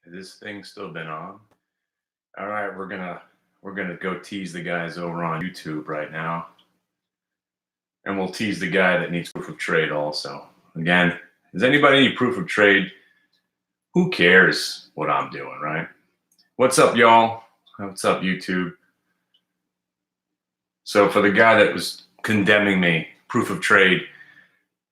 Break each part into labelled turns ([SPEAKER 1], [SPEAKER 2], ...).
[SPEAKER 1] Has this thing still been on? All right, we're gonna go tease the guys over on YouTube right now, and we'll tease the guy that needs proof of trade also. Again, does anybody need proof of trade? Who cares what I'm doing, right? What's up, y'all? What's up, YouTube? So for the guy that was condemning me, proof of trade,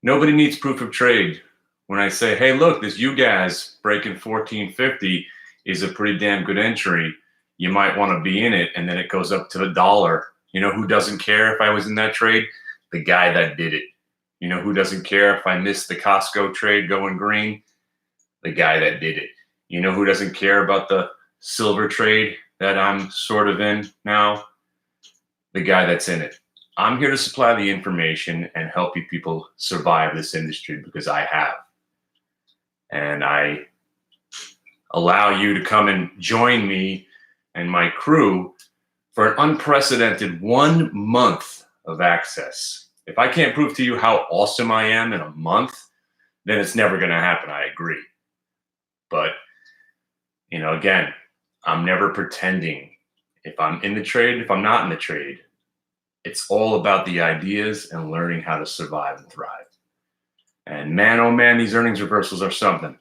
[SPEAKER 1] nobody needs proof of trade. When I say, hey, look, this you guys breaking 1450 is a pretty damn good entry. You might want to be in it, and then it goes up to $1. You know who doesn't care if I was in that trade? The guy that did it. You know who doesn't care if I missed the Costco trade going green? The guy that did it. You know who doesn't care about the silver trade that I'm sort of in now? The guy that's in it. I'm here to supply the information and help you people survive this industry because I have. And I allow you to come and join me and my crew for an unprecedented 1 month of access. If I can't prove to you how awesome I am in a month, then it's never going to happen. I agree. But, again, I'm never pretending if I'm in the trade, if I'm not in the trade. It's all about the ideas and learning how to survive and thrive. And man, oh man, these earnings reversals are something.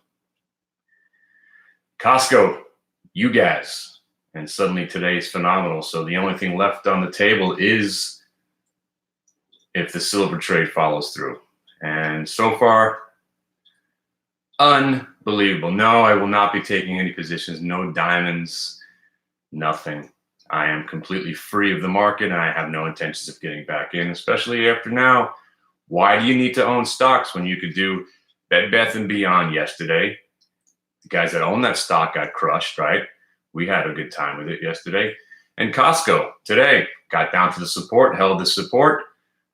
[SPEAKER 1] Costco, you guys, and suddenly today's phenomenal. So the only thing left on the table is if the silver trade follows through. And so far, unbelievable. No, I will not be taking any positions, no diamonds, nothing. I am completely free of the market, and I have no intentions of getting back in, especially after now. Why do you need to own stocks when you could do Bed Bath & Beyond yesterday? The guys that own that stock got crushed, right? We had a good time with it yesterday. And Costco today got down to the support, held the support,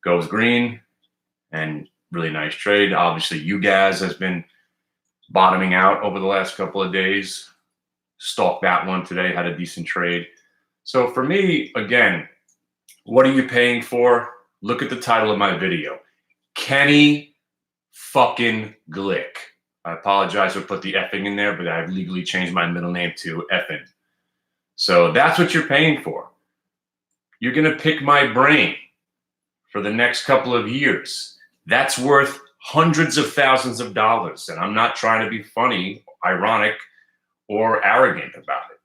[SPEAKER 1] goes green, and really nice trade. Obviously, you guys has been bottoming out over the last couple of days. Stalked that one today, had a decent trade. So for me, again, what are you paying for? Look at the title of my video. Kenny fucking Glick. I apologize for put the effing in there, but I've legally changed my middle name to effing. So that's what you're paying for. You're going to pick my brain for the next couple of years. That's worth hundreds of thousands of dollars. And I'm not trying to be funny, ironic, or arrogant about it.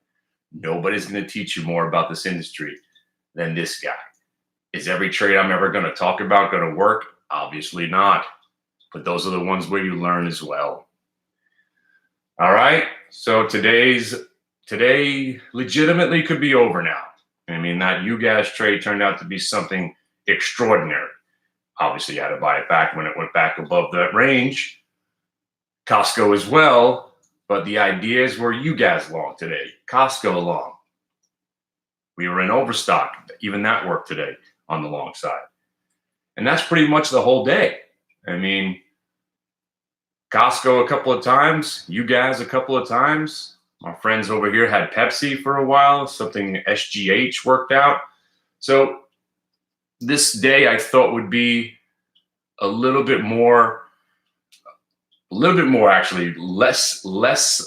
[SPEAKER 1] Nobody's going to teach you more about this industry than this guy. Is every trade I'm ever going to talk about going to work? Obviously not. But those are the ones where you learn as well. All right. So today legitimately could be over now. I mean, that you guys trade turned out to be something extraordinary. Obviously, you had to buy it back when it went back above that range. Costco as well. But the ideas were you guys long today. Costco long. We were in overstock. Even that worked today on the long side. And that's pretty much the whole day. I mean, Costco a couple of times. You guys a couple of times. My friends over here had Pepsi for a while. Something SGH worked out. So this day I thought would be a little bit more actually, less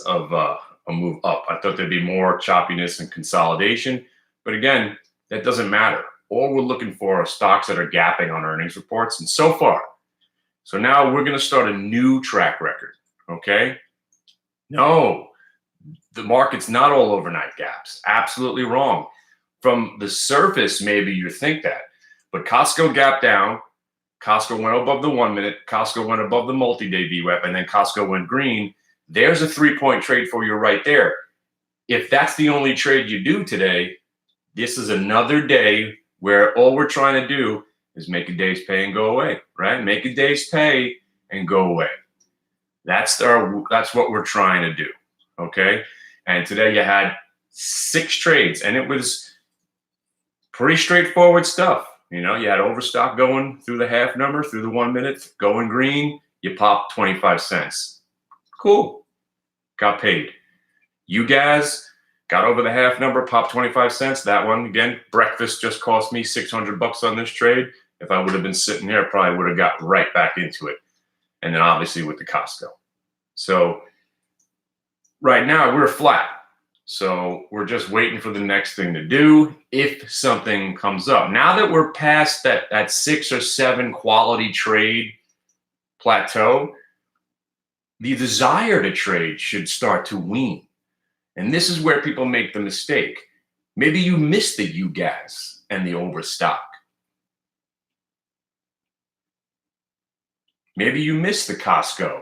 [SPEAKER 1] of a move up. I thought there'd be more choppiness and consolidation. But again, that doesn't matter. All we're looking for are stocks that are gapping on earnings reports. And so far, so now we're going to start a new track record. Okay? No, the market's not all overnight gaps. Absolutely wrong. From the surface, maybe you think that. But Costco gapped down. Costco went above the 1 minute. Costco went above the multi-day VWAP, and then Costco went green. There's a 3-point trade for you right there. If that's the only trade you do today, this is another day where all we're trying to do is make a day's pay and go away, right? Make a day's pay and go away. That's what we're trying to do, okay? And today you had 6 trades, and it was pretty straightforward stuff. You had overstock going through the half number, through the 1 minute, going green. You popped 25 cents. Cool. Got paid. You guys got over the half number, popped 25 cents. That one, again, breakfast just cost me $600 on this trade. If I would have been sitting there, I probably would have got right back into it. And then obviously with the Costco. So Right now, we're flat. So we're just waiting for the next thing to do if something comes up. Now that we're past that 6 or 7 quality trade plateau, the desire to trade should start to wean. And this is where people make the mistake. Maybe you missed the UGAS and the overstock. Maybe you missed the Costco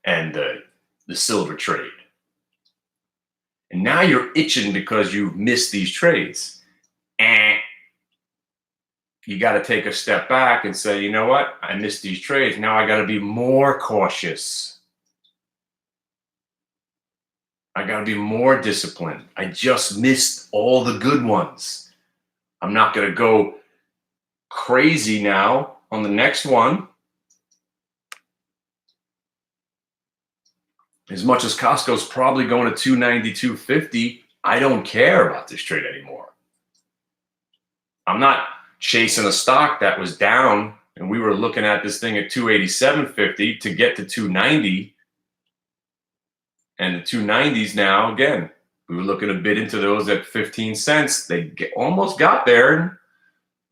[SPEAKER 1] and the silver trade. And now you're itching because you've missed these trades. And you got to take a step back and say, you know what? I missed these trades. Now I got to be more cautious. I got to be more disciplined. I just missed all the good ones. I'm not going to go crazy now on the next one. As much as Costco's probably going to 290, 250, I don't care about this trade anymore. I'm not chasing a stock that was down and we were looking at this thing at 287.50 to get to 290. And the 290s now, again, we were looking to bid into those at 15 cents. They almost got there and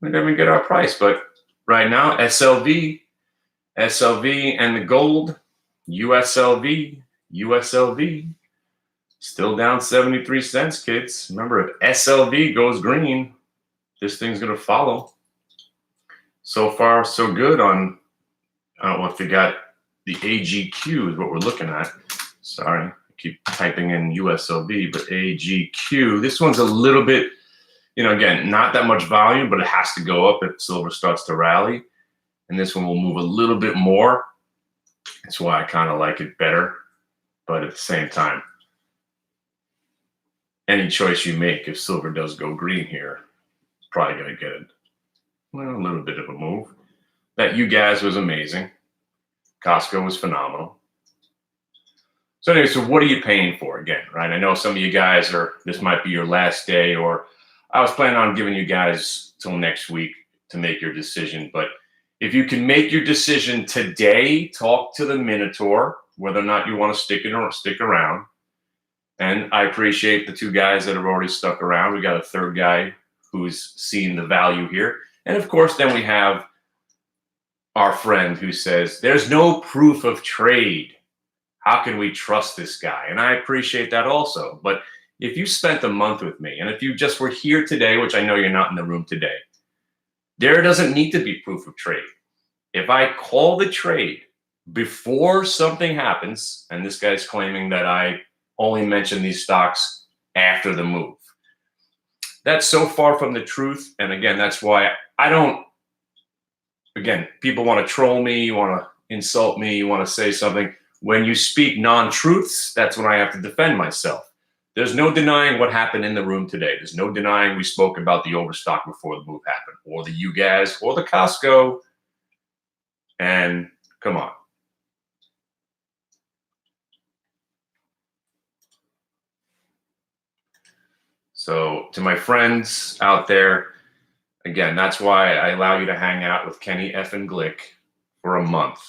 [SPEAKER 1] we didn't get our price. But right now, SLV, and the gold, USLV, still down 73 cents, kids. Remember, if SLV goes green, this thing's going to follow. So far, so good on, I don't know if they got the AGQ is what we're looking at. Sorry, I keep typing in USLV, but AGQ. This one's a little bit, again, not that much volume, but it has to go up if silver starts to rally. And this one will move a little bit more. That's why I kind of like it better. But at the same time, any choice you make, if silver does go green here, probably going to get it. Well, a little bit of a move. That UGAS was amazing. Costco was phenomenal. So anyway, so what are you paying for again, right? I know some of you guys this might be your last day, or I was planning on giving you guys till next week to make your decision. But if you can make your decision today, talk to the Minotaur, whether or not you want to stick around. And I appreciate the 2 guys that have already stuck around. We got a 3rd guy who's seen the value here. And of course, then we have our friend who says, there's no proof of trade. How can we trust this guy? And I appreciate that also. But if you spent a month with me, and if you just were here today, which I know you're not in the room today, there doesn't need to be proof of trade. If I call the trade before something happens, and this guy's claiming that I only mention these stocks after the move, that's so far from the truth. And again, that's why I don't, again, people want to troll me, you want to insult me, you want to say something. When you speak non-truths, that's when I have to defend myself. There's no denying what happened in the room today. There's no denying we spoke about the overstock before the move happened, or the UGAS, or the Costco. And come on. So to my friends out there, again, that's why I allow you to hang out with Kenny F. and Glick for a month.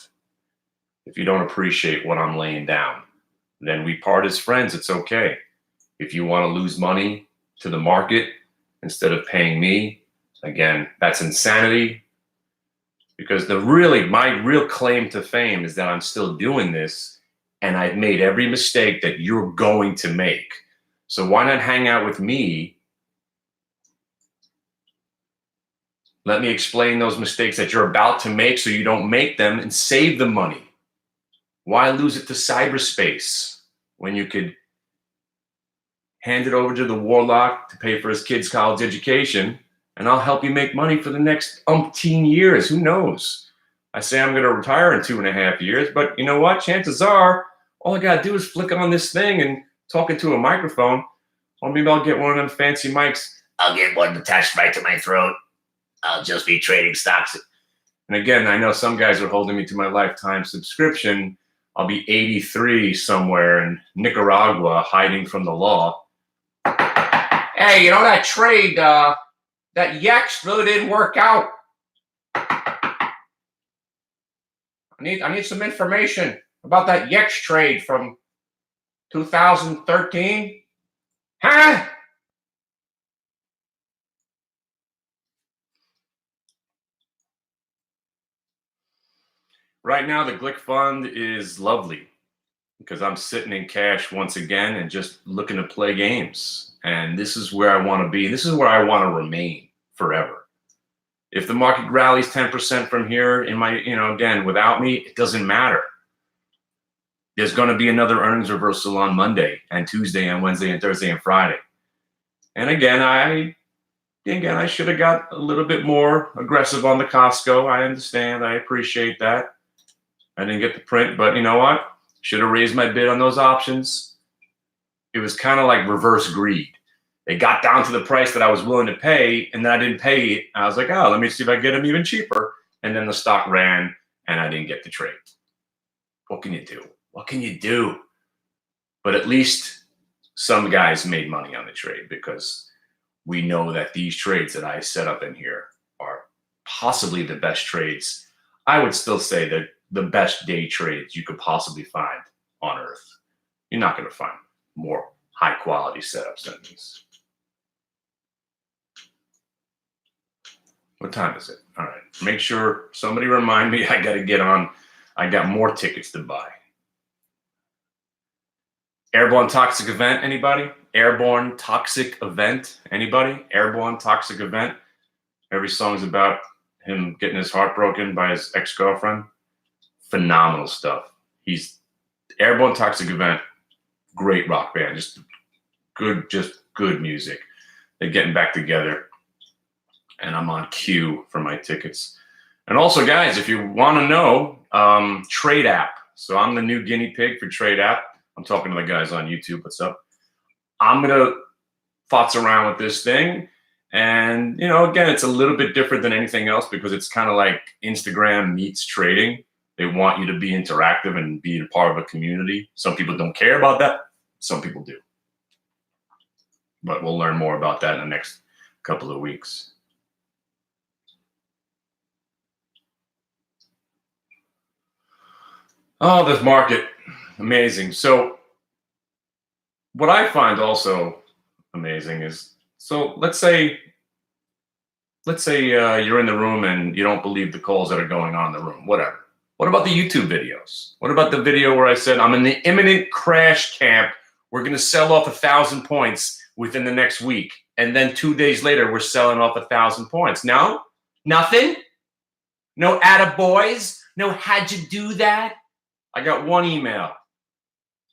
[SPEAKER 1] If you don't appreciate what I'm laying down, then we part as friends. It's okay. If you want to lose money to the market instead of paying me, again, that's insanity. Because my real claim to fame is that I'm still doing this and I've made every mistake that you're going to make. So why not hang out with me? Let me explain those mistakes that you're about to make so you don't make them and save the money. Why lose it to cyberspace when you could hand it over to the warlock to pay for his kid's college education, and I'll help you make money for the next umpteen years. Who knows? I say I'm going to retire in 2.5 years, but you know what? Chances are all I got to do is flick on this thing and talk into a microphone, or maybe I'll get one of them fancy mics. I'll get one attached right to my throat. I'll just be trading stocks. And again, I know some guys are holding me to my lifetime subscription. I'll be 83 somewhere in Nicaragua hiding from the law. Hey, that trade, that YEX really didn't work out. I need some information about that YEX trade from 2013? Huh? Right now, the Glick fund is lovely because I'm sitting in cash once again and just looking to play games. And this is where I want to be. This is where I want to remain forever. If the market rallies 10% from here, in my, again, without me, it doesn't matter. There's going to be another earnings reversal on Monday and Tuesday and Wednesday and Thursday and Friday. And again, I should have got a little bit more aggressive on the Costco. I understand. I appreciate that. I didn't get the print, but you know what? Should have raised my bid on those options. It was kind of like reverse greed. They got down to the price that I was willing to pay, and then I didn't pay it. I was like, oh, let me see if I get them even cheaper. And then the stock ran, and I didn't get the trade. What can you do? What can you do? But at least some guys made money on the trade because we know that these trades that I set up in here are possibly the best trades. I would still say that the best day trades you could possibly find on earth. You're not going to find more high quality setups than these. What time is it? All right. Make sure somebody remind me I got to get on. I got more tickets to buy. Airborne Toxic Event, anybody? Airborne Toxic Event, anybody? Airborne Toxic Event. Every song's about him getting his heart broken by his ex-girlfriend. Phenomenal stuff. He's Airborne Toxic Event, great rock band, just good music. They're getting back together, and I'm on queue for my tickets. And also, guys, if you want to know, Trade App. So I'm the new guinea pig for Trade App. I'm talking to the guys on YouTube. What's up? I'm gonna futz around with this thing. And, again, it's a little bit different than anything else because it's kind of like Instagram meets trading. They want you to be interactive and be a part of a community. Some people don't care about that. Some people do. But we'll learn more about that in the next couple of weeks. Oh, this market, amazing. So what I find also amazing is, so let's say you're in the room and you don't believe the calls that are going on in the room, whatever. What about the YouTube videos? What about the video where I said, I'm in the imminent crash camp. We're going to sell off 1,000 points within the next week. And then 2 days later, we're selling off 1,000 points. No, nothing. No attaboys. No, how'd you do that? I got one email.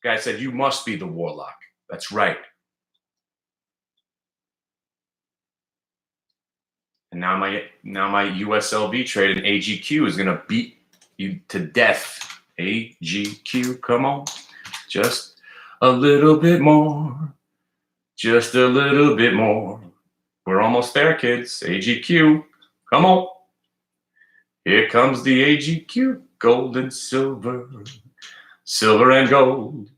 [SPEAKER 1] The guy said, you must be the warlock. That's right. And now my USLV trade in AGQ is going to beat you to death. AGQ, come on. Just a little bit more. Just a little bit more. We're almost there, kids. AGQ, come on. Here comes the AGQ. Gold and silver. Silver and gold.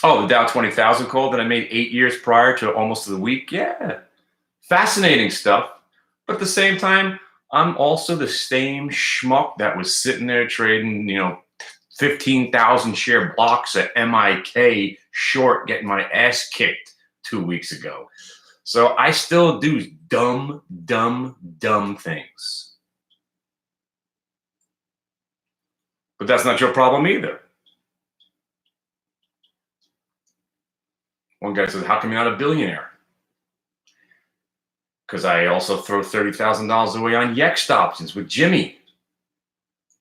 [SPEAKER 1] Oh, the Dow 20,000 call that I made 8 years prior to almost to the week. Yeah. Fascinating stuff. But at the same time, I'm also the same schmuck that was sitting there trading, 15,000 share blocks at MIK short, getting my ass kicked 2 weeks ago. So I still do dumb things. But that's not your problem either. One guy says, how come you're not a billionaire? Because I also throw $30,000 away on Yext options with Jimmy.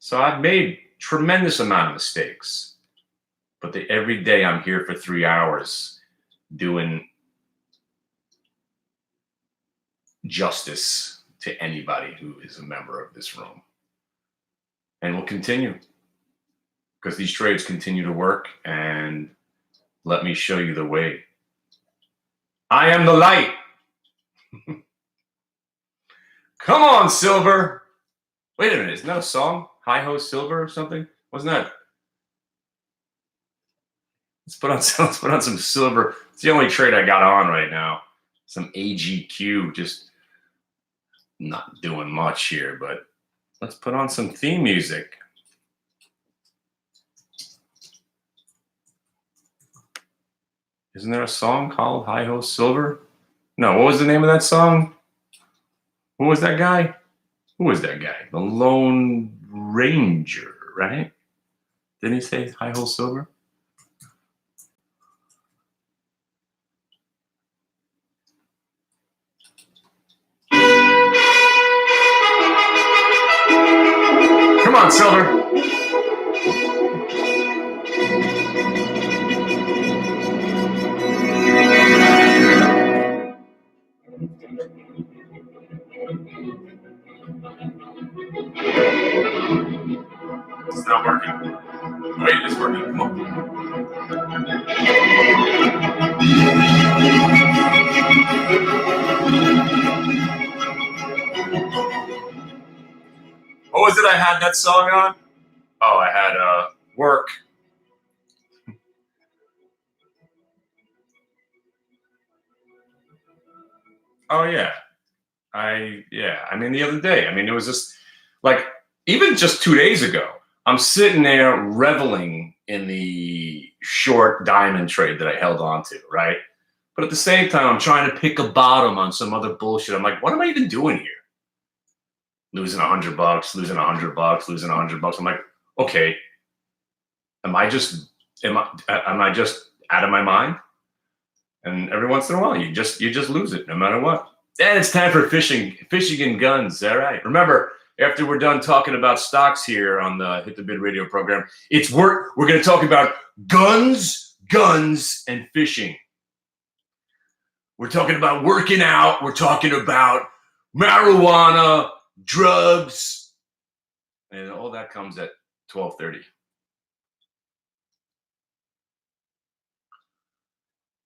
[SPEAKER 1] So I've made tremendous amount of mistakes. But every day I'm here for 3 hours doing justice to anybody who is a member of this room. And we'll continue. Because these trades continue to work, and let me show you the way. I am the light. Come on, Silver. Wait a minute, isn't that a song? Hi-Ho Silver or something? Wasn't that? Let's put on some silver. It's the only trade I got on right now. Some AGQ, just not doing much here, but let's put on some theme music. Isn't there a song called Hi Ho Silver? No, what was the name of that song? Who was that guy? Who was that guy? The Lone Ranger, right? Didn't he say Hi Ho Silver? Come on, Silver. It's not working. Wait, it's working. Come on. What was it I had that song on? Oh, I had Work. Oh yeah. I mean the other day. I mean it was just like even just 2 days ago, I'm sitting there reveling in the short diamond trade that I held on to, right? But at the same time, I'm trying to pick a bottom on some other bullshit. I'm like, what am I even doing here? Losing $100, losing $100, losing $100. I'm like, okay, am I just out of my mind? And every once in a while, you just lose it, no matter what. And it's time for fishing and guns. All right. Remember, after we're done talking about stocks here on the Hit the Bid radio program, we're going to talk about guns, and fishing. We're talking about working out. We're talking about marijuana, drugs, and all that comes at 12:30.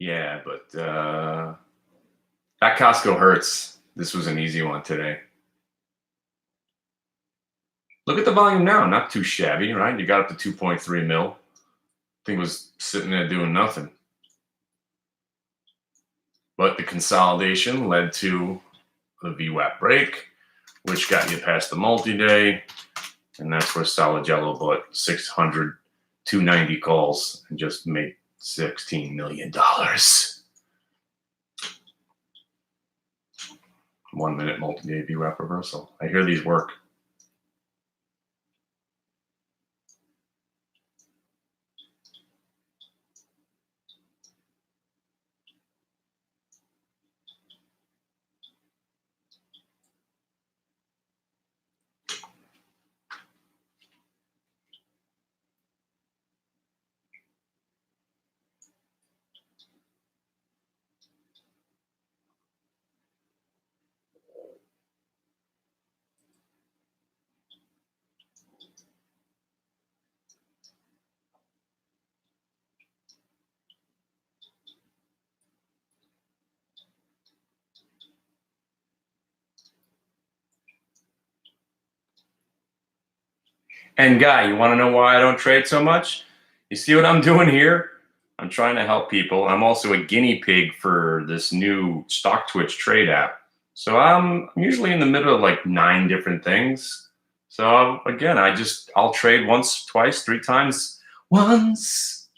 [SPEAKER 1] Yeah, but that Costco hurts. This was an easy one today. Look at the volume now. Not too shabby, right? You got up to 2.3 mil. Thing was sitting there doing nothing. But the consolidation led to the VWAP break, which got you past the multi-day. And that's where Solid Yellow bought 600, 290 calls and just made $16 million. 1 minute multi-day VWAP reversal. I hear these work. And Guy, you want to know why I don't trade so much? You see what I'm doing here? I'm trying to help people. I'm also a guinea pig for this new Stock Twitch trade app. So I'm usually in the middle of like 9 different things. So again, I'll trade once, twice, 3 times. Once,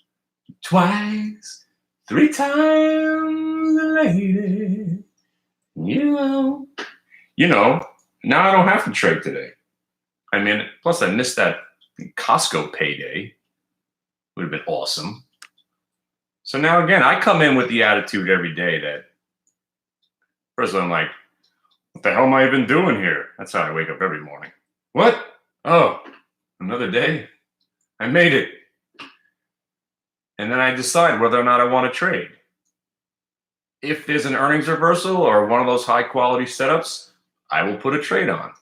[SPEAKER 1] twice, 3 times, lady. You know, now I don't have to trade today. I mean, plus I missed that Costco payday. Would have been awesome. So now again, I come in with the attitude every day that first I'm like, what the hell am I even doing here? That's how I wake up every morning. What? Oh, another day? I made it. And then I decide whether or not I want to trade. If there's an earnings reversal or one of those high quality setups, I will put a trade on.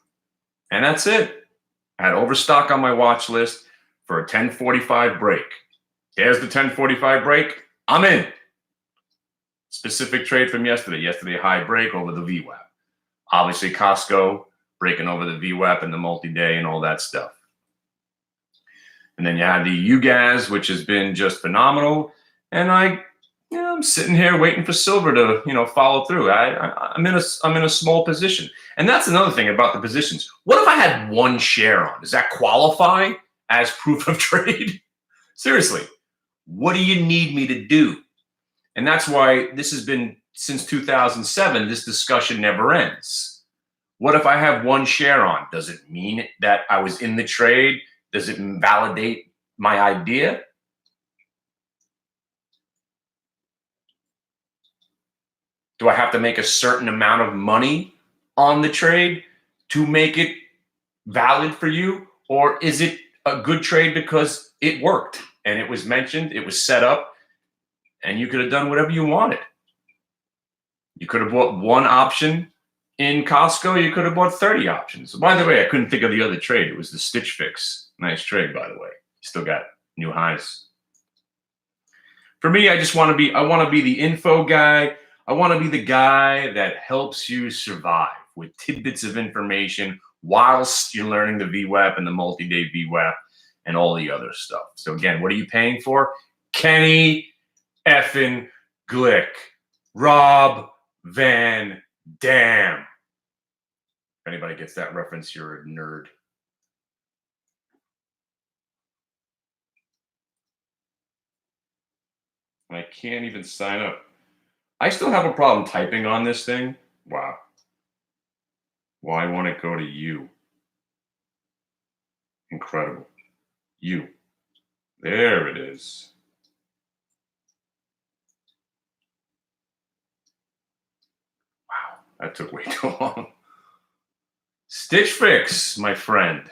[SPEAKER 1] And that's it. I had overstock on my watch list for a 10:45 break. There's the 10:45 break. I'm in. Specific trade from yesterday. Yesterday, high break over the VWAP. Obviously, Costco breaking over the VWAP and the multi-day and all that stuff. And then you had the UGAS, which has been just phenomenal. And I'm sitting here waiting for silver to, follow through. I'm in a small position, and that's another thing about the positions. What if I had 1 share on? Does that qualify as proof of trade? Seriously, what do you need me to do? And that's why this has been since 2007, this discussion never ends. What if I have one share on? Does it mean that I was in the trade? Does it validate my idea? Do I have to make a certain amount of money on the trade to make it valid for you? Or is it a good trade because it worked and it was mentioned, it was set up, and you could have done whatever you wanted? You could have bought one option in Costco. You could have bought 30 options. By the way, I couldn't think of the other trade. It was the Stitch Fix. Nice trade, by the way. Still got new highs. For me, I want to be the info guy. I want to be the guy that helps you survive with tidbits of information whilst you're learning the VWAP and the multi-day VWAP and all the other stuff. So again, what are you paying for? Kenny effing Glick. Rob Van Dam. If anybody gets that reference, you're a nerd. And I can't even sign up. I still have a problem typing on this thing. Wow. Why won't it go to you? Incredible. You. There it is. Wow, that took way too long. Stitch Fix, my friend.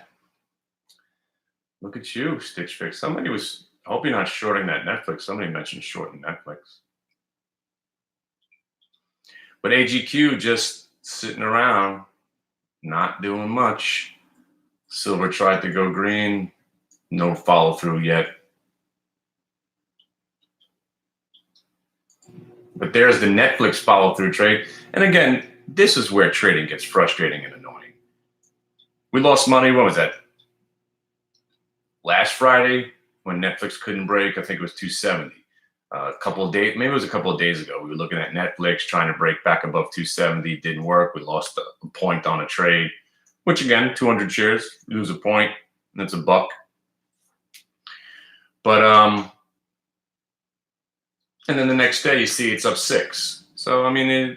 [SPEAKER 1] Look at you, Stitch Fix. Somebody was, I hope you're not shorting that Netflix. Somebody mentioned shorting Netflix. But AGQ just sitting around, not doing much. Silver tried to go green. No follow through yet. But there's the Netflix follow through trade. And again, this is where trading gets frustrating and annoying. We lost money. When was that? Last Friday when Netflix couldn't break. I think it was 270. A couple of days, maybe it was a couple of days ago. We were looking at Netflix trying to break back above 270. Didn't work. We lost a point on a trade, which again, 200 shares, lose a point. That's a buck. But and then the next day you see it's up 6. So I mean,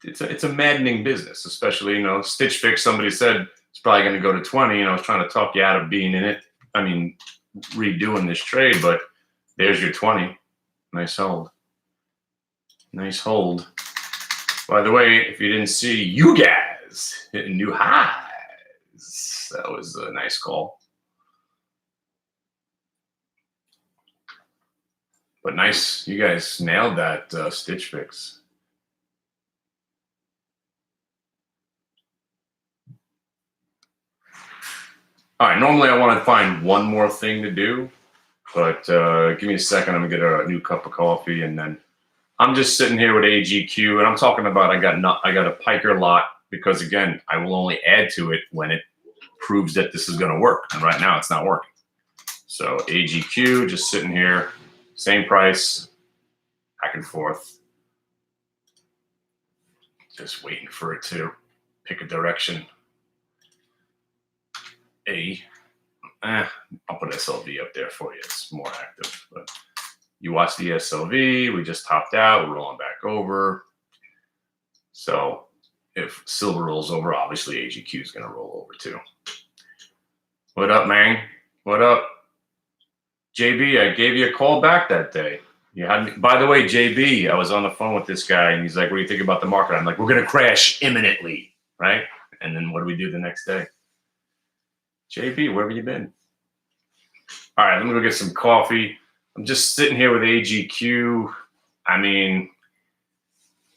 [SPEAKER 1] it's a maddening business, especially Stitch Fix. Somebody said it's probably going to go to 20, and I was trying to talk you out of being in it. I mean, redoing this trade, but there's your 20. Nice hold. Nice hold. By the way, if you didn't see, you guys hitting new highs. That was a nice call. But nice, you guys nailed that Stitch Fix. All right, normally I want to find one more thing to do, but give me a second. I'm gonna get a new cup of coffee, and then I'm just sitting here with AGQ, and I'm talking about I got a piker lot because again, I will only add to it when it proves that this is gonna work, and right now it's not working. So AGQ, just sitting here, same price, back and forth, just waiting for it to pick a direction. I'll put SLV up there for you. It's more active. But you watch the SLV. We just topped out. We're rolling back over. So if silver rolls over, obviously AGQ is going to roll over too. What up, man? What up? JB, I gave you a call back that day. You had, by the way, JB, I was on the phone with this guy, and he's like, what do you think about the market? I'm like, we're going to crash imminently, right? And then what do we do the next day? JB, where have you been? All right, let me go get some coffee. I'm just sitting here with AGQ. I mean,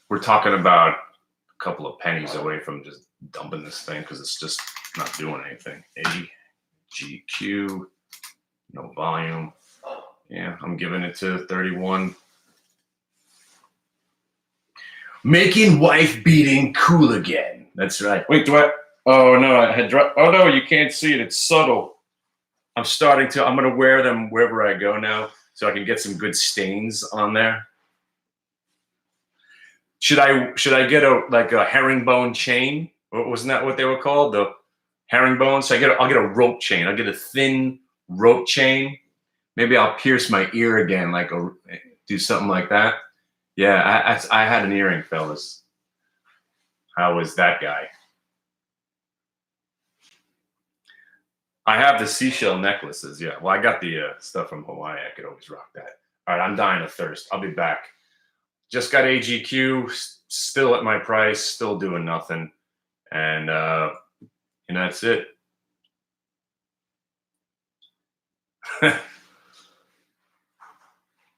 [SPEAKER 1] we're talking about a couple of pennies away from just dumping this thing because it's just not doing anything. AGQ, no volume. Yeah, I'm giving it to 31. Making wife beating cool again. That's right. Wait, do I? Oh no, I had. Oh no, you can't see it. It's subtle. I'm going to wear them wherever I go now, so I can get some good stains on there. Should I get a herringbone chain? Wasn't that what they were called? The herringbone. So I'll get a rope chain. I'll get a thin rope chain. Maybe I'll pierce my ear again, do something like that. Yeah, I had an earring, fellas. How was that guy? I have the seashell necklaces. Yeah. Well, I got the stuff from Hawaii. I could always rock that. All right. I'm dying of thirst. I'll be back. Just got AGQ. Still at my price. Still doing nothing. And that's it.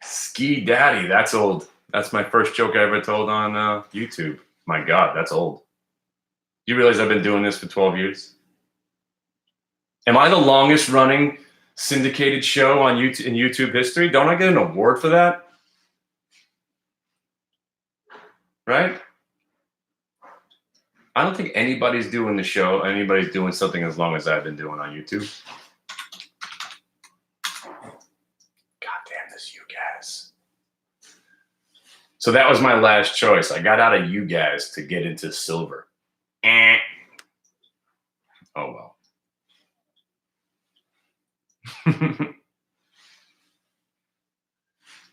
[SPEAKER 1] Ski Daddy. That's old. That's my first joke I ever told on YouTube. My God, that's old. You realize I've been doing this for 12 years? Am I the longest running syndicated show on YouTube in YouTube history? Don't I get an award for that? Right? I don't think anybody's doing the show. Anybody's doing something as long as I've been doing on YouTube. God damn this, you guys. So that was my last choice. I got out of you guys to get into silver. Oh well.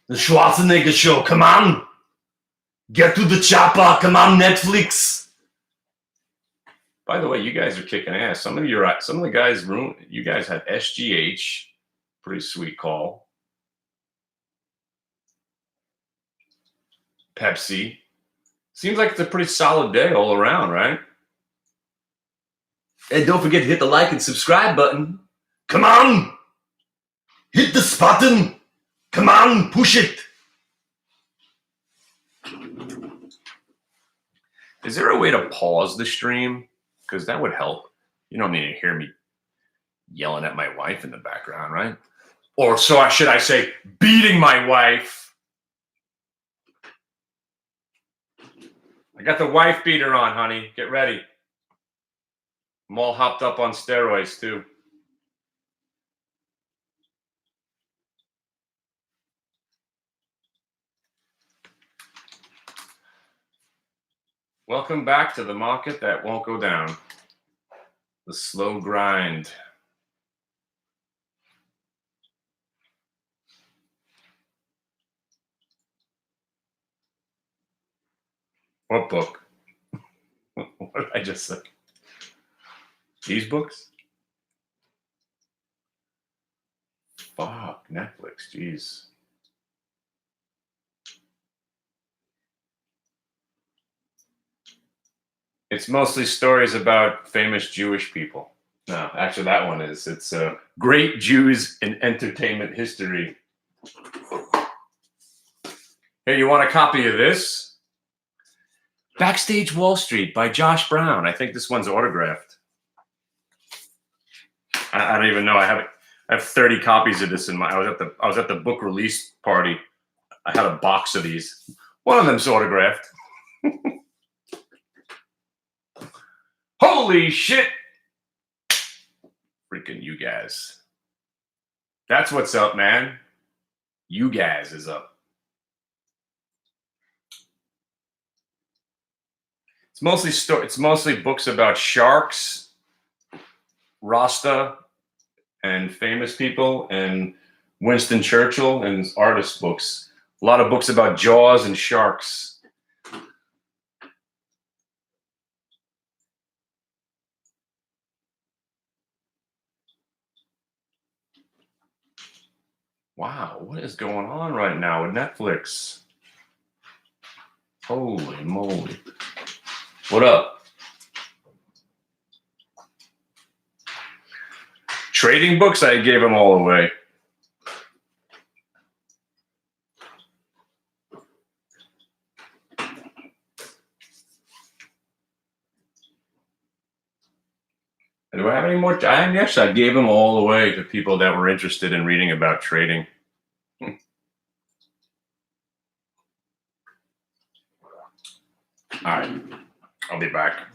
[SPEAKER 1] The Schwarzenegger show. Come on. Get to the chopper. Come on, Netflix. By the way, you guys are kicking ass. Some of the guys you guys had SGH. Pretty sweet call. Pepsi. Seems like it's a pretty solid day all around, right? And don't forget to hit the like and subscribe button. Come on! Hit this button! Come on, push it! Is there a way to pause the stream? Because that would help. You don't need to hear me yelling at my wife in the background, right? Or should I say, beating my wife? I got the wife beater on, honey. Get ready. I'm all hopped up on steroids, too. Welcome back to the market that won't go down. The slow grind. What book? What did I just say? These books? Fuck, Netflix, jeez. It's mostly stories about famous Jewish people. No, actually, that one is. It's Great Jews in Entertainment History. Here, you want a copy of this? Backstage Wall Street by Josh Brown. I think this one's autographed. I don't even know. I have 30 copies of this in my. I was at the book release party. I had a box of these. One of them's autographed. Holy shit! Freaking you guys. That's what's up, man. You guys is up. It's mostly books about sharks, Rasta, and famous people, and Winston Churchill, and artist books. A lot of books about Jaws and sharks. Wow, what is going on right now with Netflix? Holy moly. What up? Trading books, I gave them all away. Do I have any more? Yes, I gave them all away to people that were interested in reading about trading. All right, I'll be back.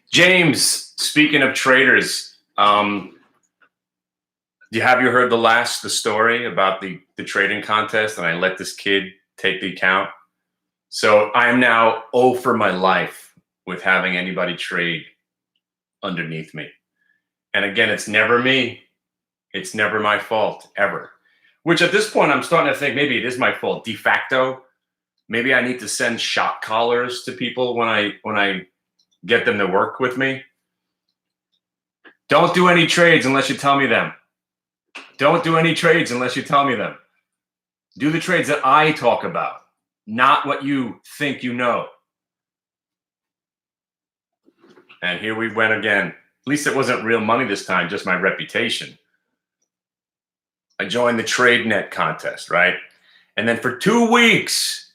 [SPEAKER 1] James Speaking of traders, have you heard the story about the trading contest and I let this kid take the account? So I am now 0 for my life with having anybody trade underneath me. And again, it's never me. It's never my fault, ever. Which at this point, I'm starting to think maybe it is my fault. De facto, maybe I need to send shot collars to people when I get them to work with me. Don't do any trades unless you tell me them. Don't do any trades unless you tell me them. Do the trades that I talk about, not what you think you know. And here we went again. At least it wasn't real money this time, just my reputation. I joined the TradeNet contest, right? And then for 2 weeks,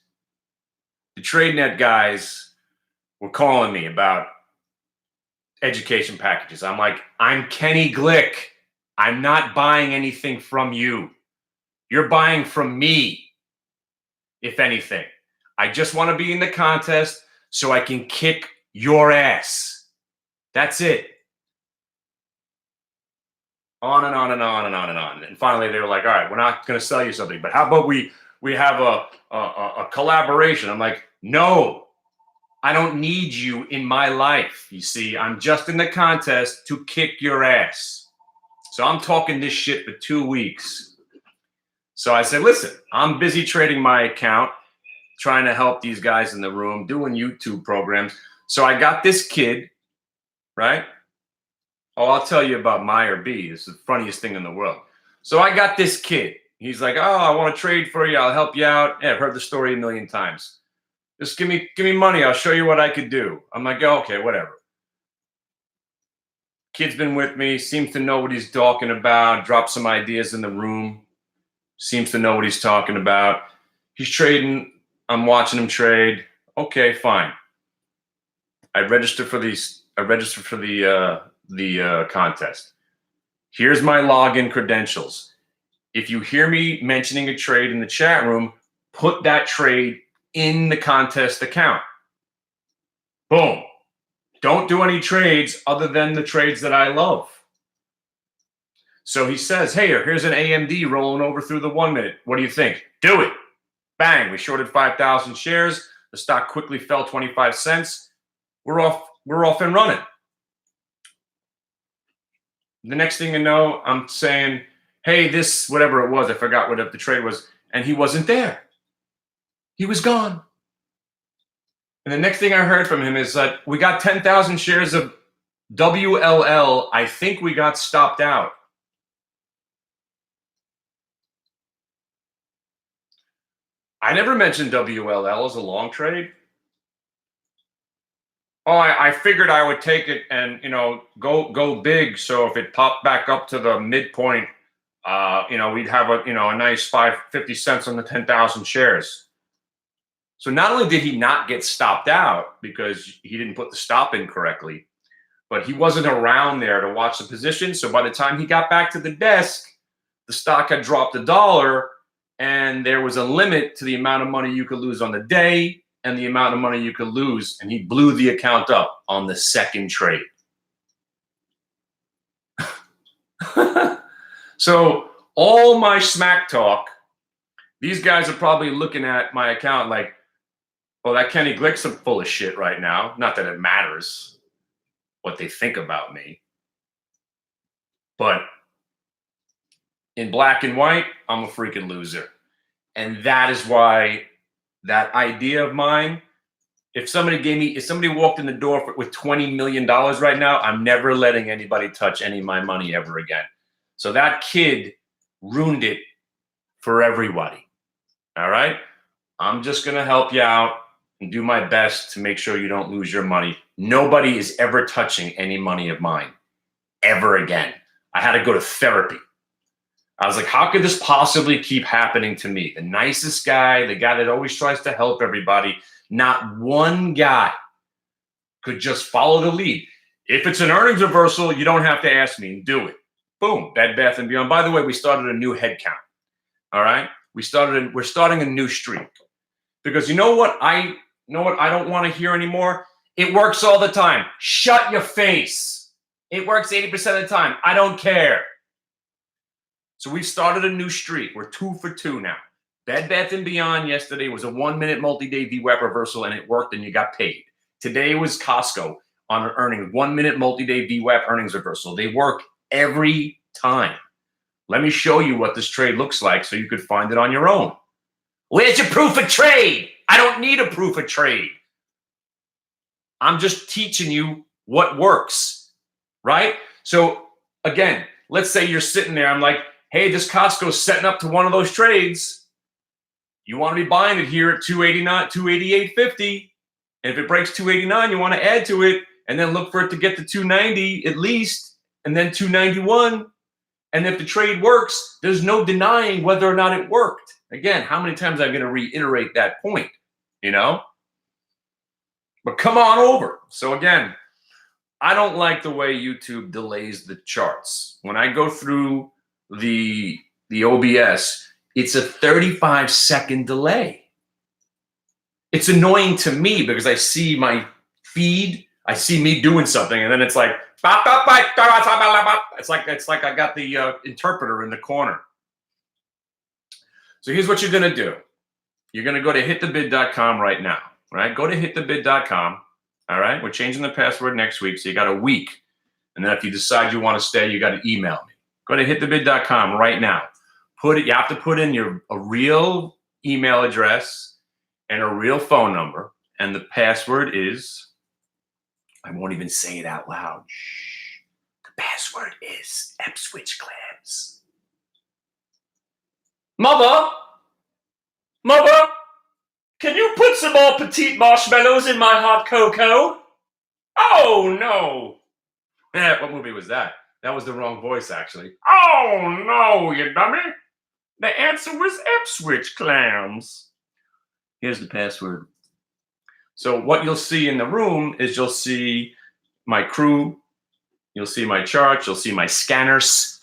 [SPEAKER 1] the TradeNet guys were calling me about education packages. I'm like, I'm Kenny Glick. I'm not buying anything from you. You're buying from me, if anything. I just want to be in the contest so I can kick your ass. That's it. On and on and on and on and on. And finally, they were like, all right, we're not going to sell you something, but how about we have a collaboration? I'm like, no, I don't need you in my life. You see, I'm just in the contest to kick your ass. So I'm talking this shit for 2 weeks. So I said, listen, I'm busy trading my account, trying to help these guys in the room, doing YouTube programs. So I got this kid, right? Oh, I'll tell you about Meyer B. It's the funniest thing in the world. So I got this kid. He's like, oh, I want to trade for you. I'll help you out. Yeah, I've heard the story a million times. Just give me money. I'll show you what I could do. I'm like, oh, okay, whatever. Kid's been with me, seems to know what he's talking about, dropped some ideas in the room, seems to know what he's talking about. He's trading. I'm watching him trade. Okay, fine. I registered for the contest. Here's my login credentials. If you hear me mentioning a trade in the chat room, put that trade in the contest account. Boom. Don't do any trades other than the trades that I love. So he says, hey, here's an AMD rolling over through the 1 minute. What do you think? Do it. Bang. We shorted 5,000 shares. The stock quickly fell 25 cents. We're off and running. The next thing you know, I'm saying, hey, this, whatever it was, I forgot what the trade was, and he wasn't there. He was gone. And the next thing I heard from him is that we got 10,000 shares of WLL. I think we got stopped out. I never mentioned WLL as a long trade. Oh, I figured I would take it and, go big. So if it popped back up to the midpoint, we'd have a nice 50 cents on the 10,000 shares. So not only did he not get stopped out because he didn't put the stop in correctly, but he wasn't around there to watch the position. So by the time he got back to the desk, the stock had dropped $1 and there was a limit to the amount of money you could lose on the day and the amount of money you could lose. And he blew the account up on the second trade. So all my smack talk, these guys are probably looking at my account like, well, that Kenny Glick's full of shit right now. Not that it matters what they think about me. But in black and white, I'm a freaking loser. And that is why that idea of mine, if somebody walked in the door with $20 million right now, I'm never letting anybody touch any of my money ever again. So that kid ruined it for everybody. All right? I'm just going to help you out and do my best to make sure you don't lose your money. Nobody is ever touching any money of mine ever again. I had to go to therapy. I was like, how could this possibly keep happening to me? The nicest guy, the guy that always tries to help everybody. Not one guy could just follow the lead. If it's an earnings reversal, you don't have to ask me and do it. Boom, Bed Bath & Beyond. By the way, we started a new head count. All right? We're starting a new streak. Because you know what I don't want to hear anymore? It works all the time. Shut your face. It works 80% of the time. I don't care. So we've started a new streak. We're 2 for 2 now. Bed Bath & Beyond yesterday was a 1-minute multi-day VWAP reversal, and it worked, and you got paid. Today was Costco on earnings, 1-minute multi-day VWAP earnings reversal. They work every time. Let me show you what this trade looks like so you could find it on your own. Where's your proof of trade? I don't need a proof of trade. I'm just teaching you what works, right? So again, let's say you're sitting there. I'm like, hey, this Costco's setting up to one of those trades. You want to be buying it here at 289, 288.50. And if it breaks 289, you want to add to it and then look for it to get to 290 at least, and then 291. And if the trade works, there's no denying whether or not it worked. Again, how many times am I going to reiterate that point, you know? But come on over. So again, I don't like the way YouTube delays the charts. When I go through the OBS, it's a 35-second delay. It's annoying to me because I see my feed, I see me doing something, and then it's like, it's like I got the interpreter in the corner. So here's what you're going to do. You're going to go to hitthebid.com right now, right? Go to hitthebid.com, all right? We're changing the password next week, so you got a week. And then if you decide you want to stay, you got to email me. Go to hitthebid.com right now. You have to put in a real email address and a real phone number, and the password is, I won't even say it out loud. Shh. The password is Ipswich Clams. Mother, can you put some more petite marshmallows in my hot cocoa? Oh, no. What movie was that? That was the wrong voice, actually. Oh, no, you dummy. The answer was Ipswich Clams. Here's the password. So what you'll see in the room is you'll see my crew, you'll see my charts, you'll see my scanners.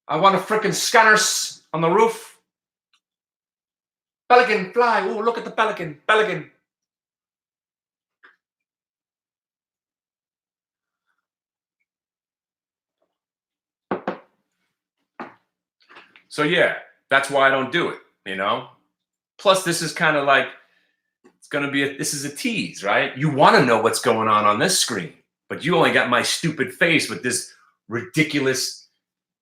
[SPEAKER 1] I want a freaking scanners on the roof. Pelican, fly. Oh, look at the pelican. So yeah, that's why I don't do it, you know? Plus, this is kind of like, it's going to be, this is a tease, right? You want to know what's going on this screen, but you only got my stupid face with this ridiculous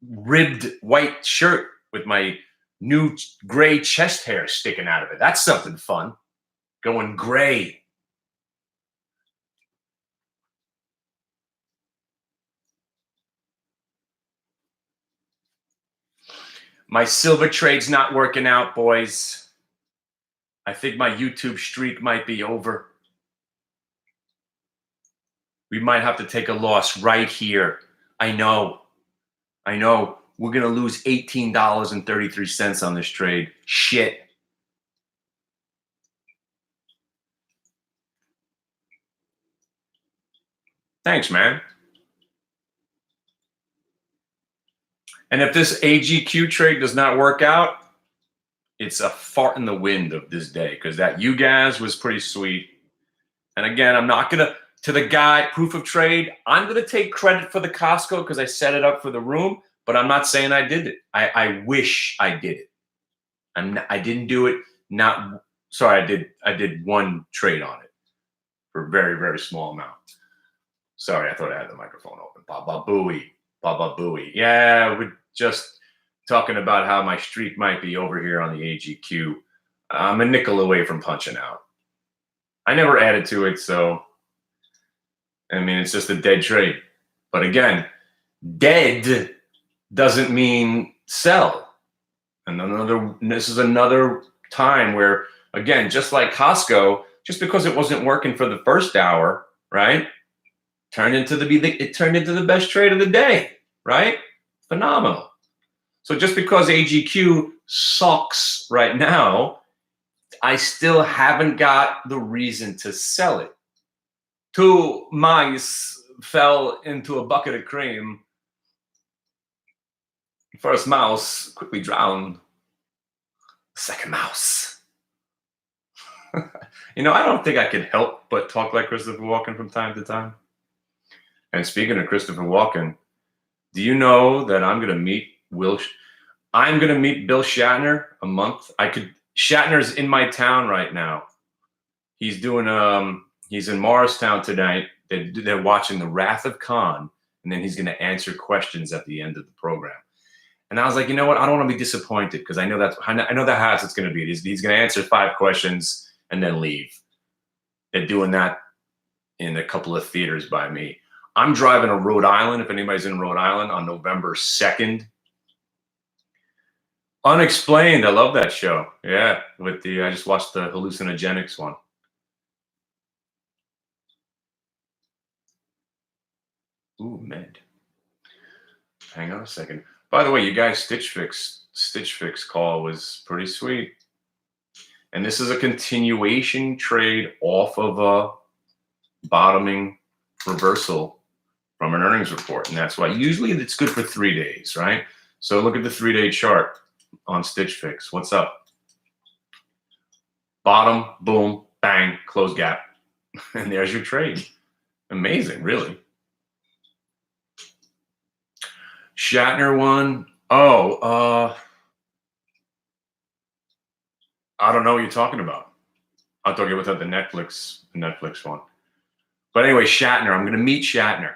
[SPEAKER 1] ribbed white shirt with my new gray chest hair sticking out of it. That's something fun. Going gray. My silver trade's not working out, boys. I think my YouTube streak might be over. We might have to take a loss right here. I know. We're going to lose $18.33 on this trade. Shit. Thanks, man. And if this AGQ trade does not work out, it's a fart in the wind of this day, because that UGAS was pretty sweet. And again, I'm not going to the guy, proof of trade, I'm going to take credit for the Costco because I set it up for the room, but I'm not saying I did it. I wish I did it. I didn't do it. Sorry, I did one trade on it for a very, very small amount. Sorry, I thought I had the microphone open. Baba booey. Yeah, we're just talking about how my streak might be over here on the AGQ. I'm a nickel away from punching out. I never added to it, so I mean, it's just a dead trade. But again, dead doesn't mean sell. And this is another time where, again, just like Costco, just because it wasn't working for the first hour, right? It turned into the best trade of the day, right? Phenomenal. So just because AGQ sucks right now, I still haven't got the reason to sell it. 2 mice fell into a bucket of cream. First mouse quickly drowned. Second mouse. I don't think I can help but talk like Christopher Walken from time to time. And speaking of Christopher Walken, do you know that I'm going to meet Bill Shatner a month. Shatner's in my town right now. He's in Morristown tonight. They're watching The Wrath of Khan, and then he's going to answer questions at the end of the program. And I was like, you know what? I don't want to be disappointed because I know that's how it's going to be. He's going to answer 5 questions and then leave. They're doing that in a couple of theaters by me. I'm driving to Rhode Island, if anybody's in Rhode Island, on November 2nd. Unexplained. I love that show. Yeah, I just watched the hallucinogenics one. Ooh, med. Hang on a second. By the way, you guys, Stitch Fix call was pretty sweet. And this is a continuation trade off of a bottoming reversal from an earnings report. And that's why usually it's good for 3 days, right? So look at the 3-day chart on Stitch Fix. What's up? Bottom, boom, bang, close gap. And there's your trade. Amazing, really. Shatner one. Oh, I don't know what you're talking about. I'll talk about the Netflix one. But anyway, Shatner. I'm going to meet Shatner.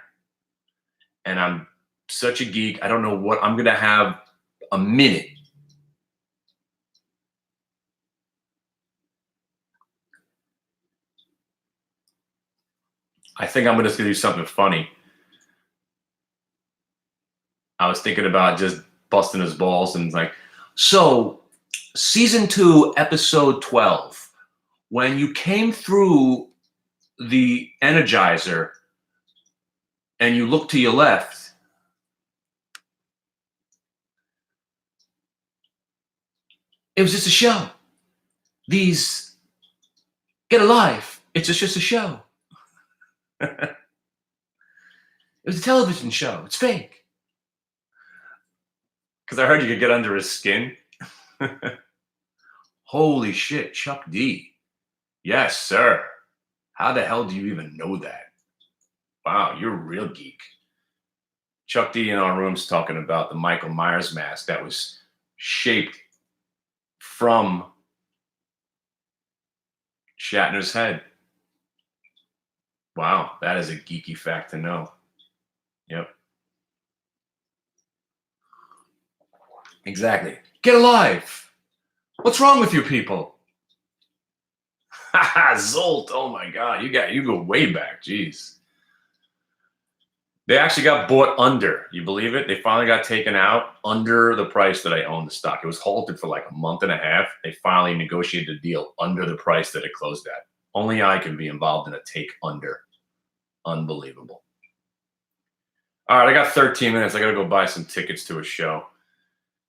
[SPEAKER 1] And I'm such a geek. I don't know what I'm going to have a minute. I think I'm going to do something funny. I was thinking about just busting his balls and like, so season 2, episode 12, when you came through the Energizer and you look to your left, it was just a show. Get alive. It's just a show. It was a television show. It's fake. Because I heard you could get under his skin. Holy shit, Chuck D. Yes, sir. How the hell do you even know that? Wow, you're a real geek. Chuck D in our room's talking about the Michael Myers mask that was shaped from Shatner's head. Wow, that is a geeky fact to know. Yep. Exactly. Get alive. What's wrong with you people? Zolt. Oh my God. You go way back. Jeez. They actually got bought under. You believe it? They finally got taken out under the price that I owned the stock. It was halted for like a month and a half. They finally negotiated a deal under the price that it closed at. Only I can be involved in a take under. Unbelievable. All right, I got 13 minutes. I got to go buy some tickets to a show.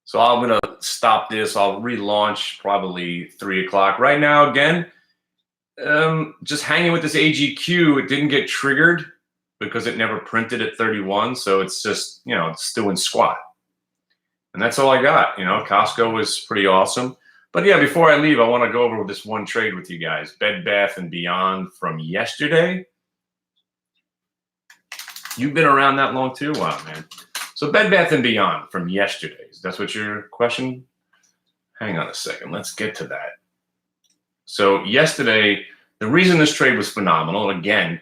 [SPEAKER 1] So I'm going to stop this. I'll relaunch probably 3 o'clock. Right now, again, just hanging with this AGQ. It didn't get triggered because it never printed at 31. So it's just, it's doing squat. And that's all I got. Costco was pretty awesome. But yeah, before I leave, I want to go over this one trade with you guys. Bed Bath & Beyond from yesterday. You've been around that long too? Wow, man. So Bed Bath & Beyond from yesterday. That's what your question? Hang on a second. Let's get to that. So yesterday, the reason this trade was phenomenal, and again,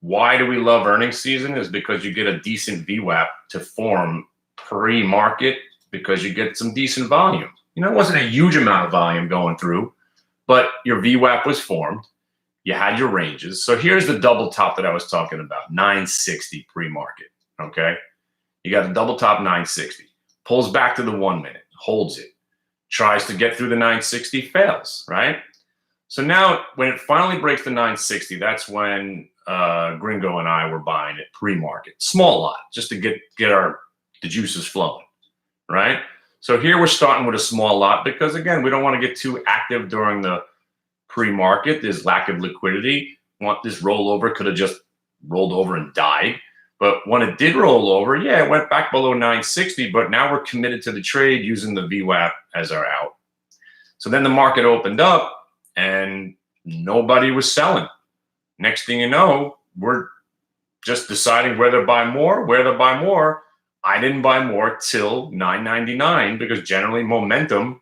[SPEAKER 1] why do we love earnings season is because you get a decent VWAP to form pre-market because you get some decent volume. It wasn't a huge amount of volume going through, but your VWAP was formed. You had your ranges. So here's the double top that I was talking about, 960 pre-market, okay? You got a double top 960. Pulls back to the 1 minute, holds it. Tries to get through the 960, fails, right? So now when it finally breaks the 960, that's when Gringo and I were buying it pre-market. Small lot, just to get the juices flowing, right? So here we're starting with a small lot because, again, we don't want to get too active during the pre-market. There's lack of liquidity. This rollover could have just rolled over and died. But when it did roll over, yeah, it went back below 960, but now we're committed to the trade using the VWAP as our out. So then the market opened up and nobody was selling. Next thing you know, we're just deciding whether to buy more, where to buy more. I didn't buy more till $9.99 because generally momentum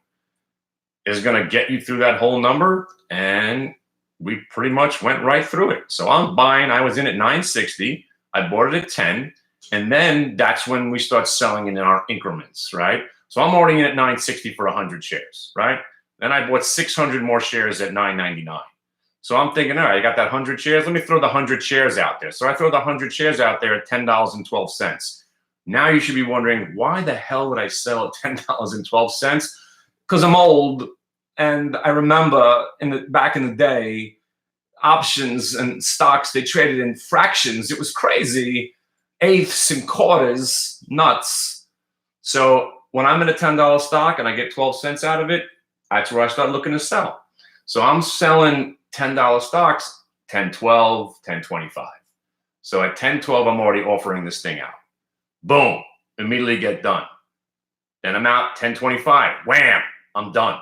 [SPEAKER 1] is going to get you through that whole number, and we pretty much went right through it. So I'm buying. I was in at 960. I bought it at 10, and then that's when we start selling in our increments, right? So I'm already in at 960 for 100 shares, right? Then I bought 600 more shares at 9.99. So I'm thinking, all right, I got that 100 shares. Let me throw the 100 shares out there. So I throw the 100 shares out there at $10.12. Now you should be wondering, why the hell would I sell at $10.12? Because I'm old, and I remember back in the day, options and stocks, they traded in fractions. It was crazy. Eighths and quarters, nuts. So when I'm in a $10 stock and I get 12 cents out of it, that's where I start looking to sell. So I'm selling $10 stocks, 10.12, 10.25. So at 10.12, I'm already offering this thing out. Boom, immediately get done. Then I'm out 10.25, wham, I'm done.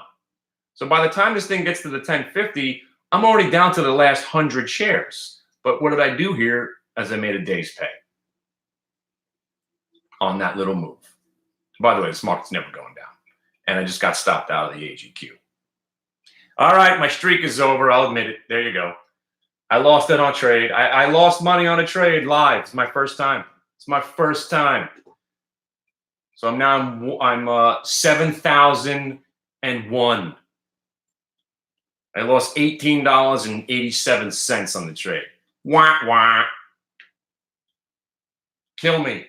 [SPEAKER 1] So by the time this thing gets to the 10.50, I'm already down to the last 100 shares. But what did I do here? As I made a day's pay on that little move. By the way, this market's never going down. And I just got stopped out of the AGQ. All right, my streak is over. I'll admit it. There you go. I lost it on trade. I lost money on a trade live. It's my first time. It's my first time. So I'm 7,001. I lost $18.87 on the trade. Wah, wah. Kill me.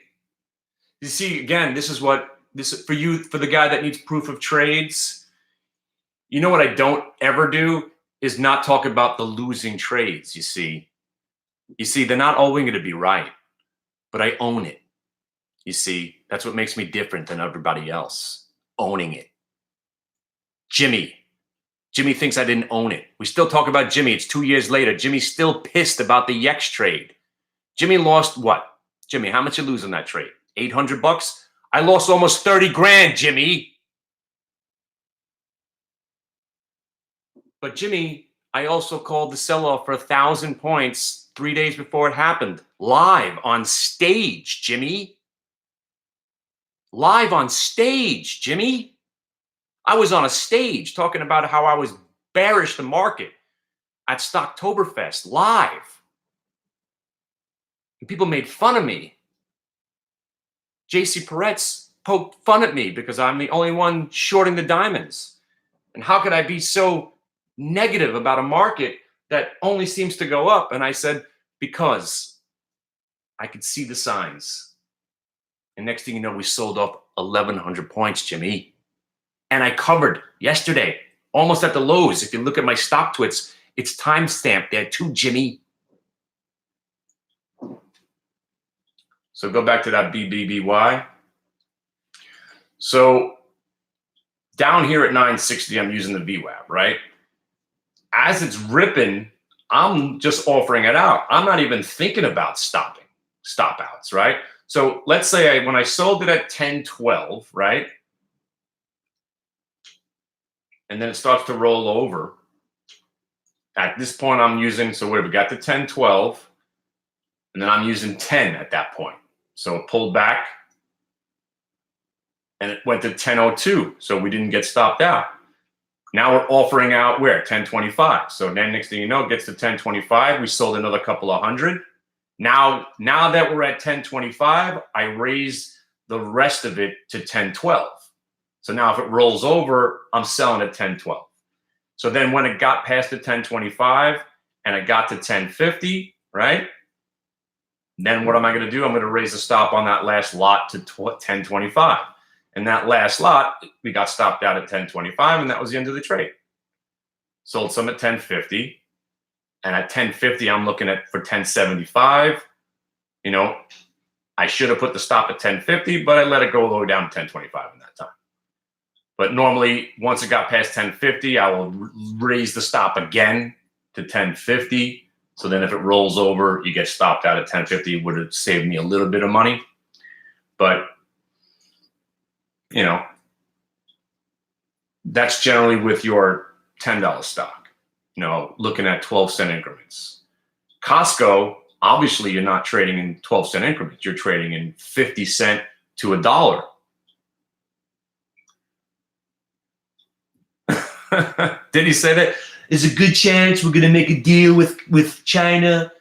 [SPEAKER 1] You see, again, this is for you, for the guy that needs proof of trades. You know what I don't ever do is not talk about the losing trades, you see. You see, they're not always going to be right, but I own it. You see, that's what makes me different than everybody else. Owning it. Jimmy thinks I didn't own it. We still talk about Jimmy. It's 2 years later. Jimmy's still pissed about the Yex trade. Jimmy lost what? Jimmy, how much you lose on that trade? $800? I lost almost 30 grand, Jimmy. But Jimmy, I also called the sell-off for 1,000 points 3 days before it happened. Live on stage, Jimmy. Live on stage, Jimmy. I was on a stage talking about how I was bearish the market at Stocktoberfest live. And people made fun of me. JC Peretz poked fun at me because I'm the only one shorting the diamonds. And how could I be so negative about a market that only seems to go up? And I said, because I could see the signs. And next thing you know, we sold off 1,100 points, Jimmy. And I covered yesterday, almost at the lows. If you look at my stock twits, it's time-stamped there too, Jimmy. So go back to that BBBY. So down here at 960, I'm using the VWAP, right? As it's ripping, I'm just offering it out. I'm not even thinking about stop outs, right? So let's say when I sold it at 10.12, right? And then it starts to roll over. At this point, I'm using, so what have we got? The 10.12, and then I'm using 10 at that point. So it pulled back, and it went to 10.02, so we didn't get stopped out. Now we're offering out where? 10.25. So then next thing you know, it gets to 10.25. We sold another couple of hundred. Now that we're at 10.25, I raise the rest of it to 10.12. So now if it rolls over, I'm selling at 10.12. So then when it got past the 10.25 and it got to 10.50, right? Then what am I going to do? I'm going to raise the stop on that last lot to 10.25. And that last lot, we got stopped out at 10.25, and that was the end of the trade. Sold some at 10.50. And at 10.50, I'm looking at for 10.75. You know, I should have put the stop at 10.50, but I let it go low down to 10.25 in that time. But normally, once it got past 10.50, I will raise the stop again to 10.50. So then if it rolls over, you get stopped out at 10.50. It would have saved me a little bit of money. But, you know, that's generally with your $10 stock. looking at 12-cent increments. Costco, obviously, you're not trading in 12-cent increments. You're trading in 50 cent to $1. Did he say that? There's a good chance we're going to make a deal with China,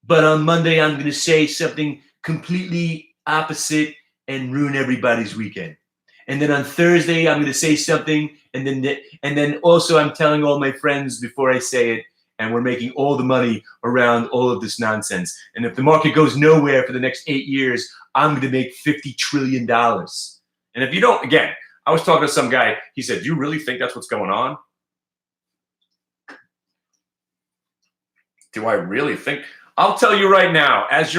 [SPEAKER 1] but on Monday I'm going to say something completely opposite and ruin everybody's weekend. And then on Thursday I'm going to say something, and then also I'm telling all my friends before I say it, and we're making all the money around all of this nonsense. And if the market goes nowhere for the next 8 years, I'm going to make $50 trillion. And if you don't, again, I was talking to some guy. He said, "Do you really think that's what's going on?" Do I really think? I'll tell you right now, as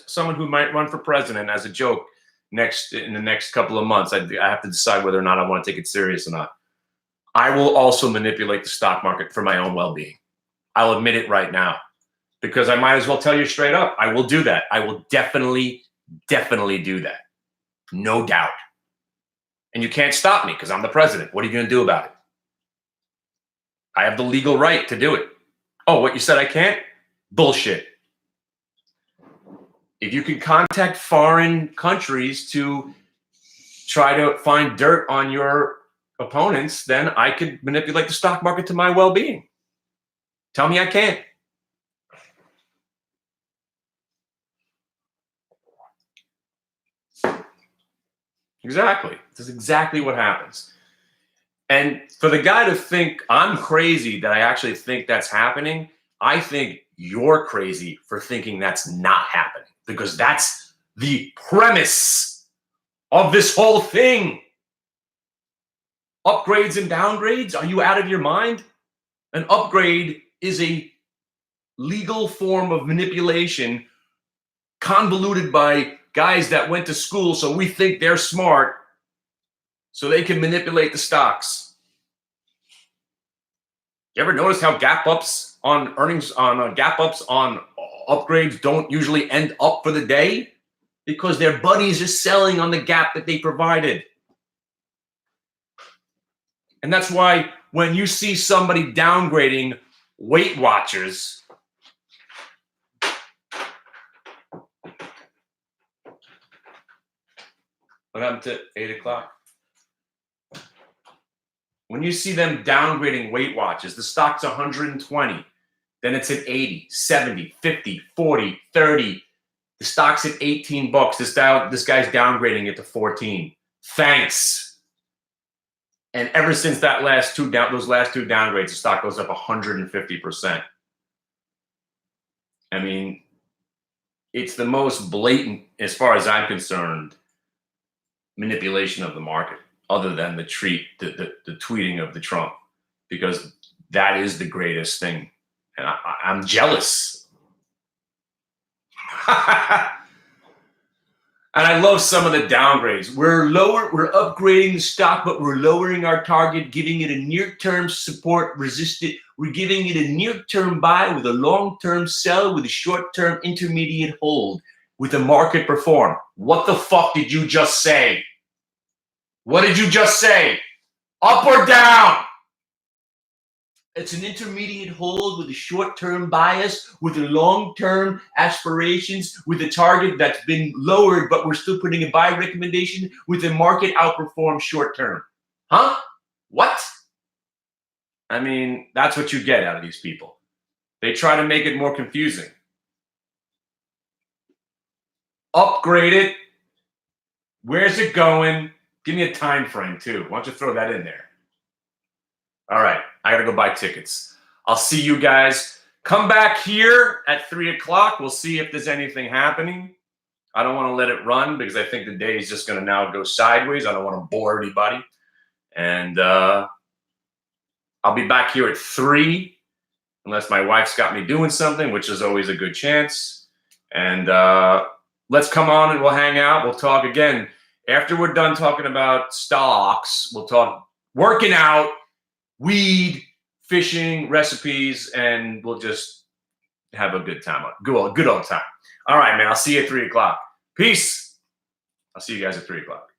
[SPEAKER 1] someone who might run for president, as a joke, in the next couple of months, I have to decide whether or not I want to take it serious or not. I will also manipulate the stock market for my own well-being. I'll admit it right now, because I might as well tell you straight up, I will do that. I will definitely do that. No doubt. And you can't stop me because I'm the president. What are you going to do about it? I have the legal right to do it. Oh, what, you said I can't? Bullshit. If you can contact foreign countries to try to find dirt on your opponents, then I could manipulate the stock market to my well-being. Tell me I can't. Exactly. This is exactly what happens. And for the guy to think I'm crazy that I actually think that's happening, I think you're crazy for thinking that's not happening, because that's the premise of this whole thing. Upgrades and downgrades? Are you out of your mind? An upgrade is a legal form of manipulation convoluted by guys that went to school, so we think they're smart, so they can manipulate the stocks. You ever notice how gap ups on earnings, gap ups on upgrades don't usually end up for the day? Because their buddies are selling on the gap that they provided. And that's why when you see somebody downgrading Weight Watchers, what happened to 8 o'clock? When you see them downgrading Weight Watchers, the stock's 120. Then it's at 80, 70, 50, 40, 30. The stock's at 18 bucks. This guy's downgrading it to 14. Thanks. And ever since those last two downgrades, the stock goes up 150%. I mean, it's the most blatant, as far as I'm concerned, manipulation of the market, other than the tweeting of the Trump, because that is the greatest thing. And I'm jealous. And I love some of the downgrades. We're upgrading the stock, but we're lowering our target, giving it a near-term support resistant. We're giving it a near-term buy with a long-term sell with a short-term intermediate hold with a market perform. What the fuck did you just say? What did you just say? Up or down? It's an intermediate hold with a short-term bias, with a long-term aspirations, with a target that's been lowered, but we're still putting a buy recommendation with a market outperform short-term. Huh? What? I mean, that's what you get out of these people. They try to make it more confusing. Upgrade it. Where's it going? Give me a time frame, too. Why don't you throw that in there? All right, I got to go buy tickets. I'll see you guys. Come back here at 3 o'clock. We'll see if there's anything happening. I don't want to let it run because I think the day is just going to now go sideways. I don't want to bore anybody. And I'll be back here at 3, unless my wife's got me doing something, which is always a good chance. And let's come on and we'll hang out. We'll talk again. After we're done talking about stocks, we'll talk working out, weed, fishing, recipes, and we'll just have a good time. Good old time. All right, man. I'll see you at 3 o'clock. Peace. I'll see you guys at 3 o'clock.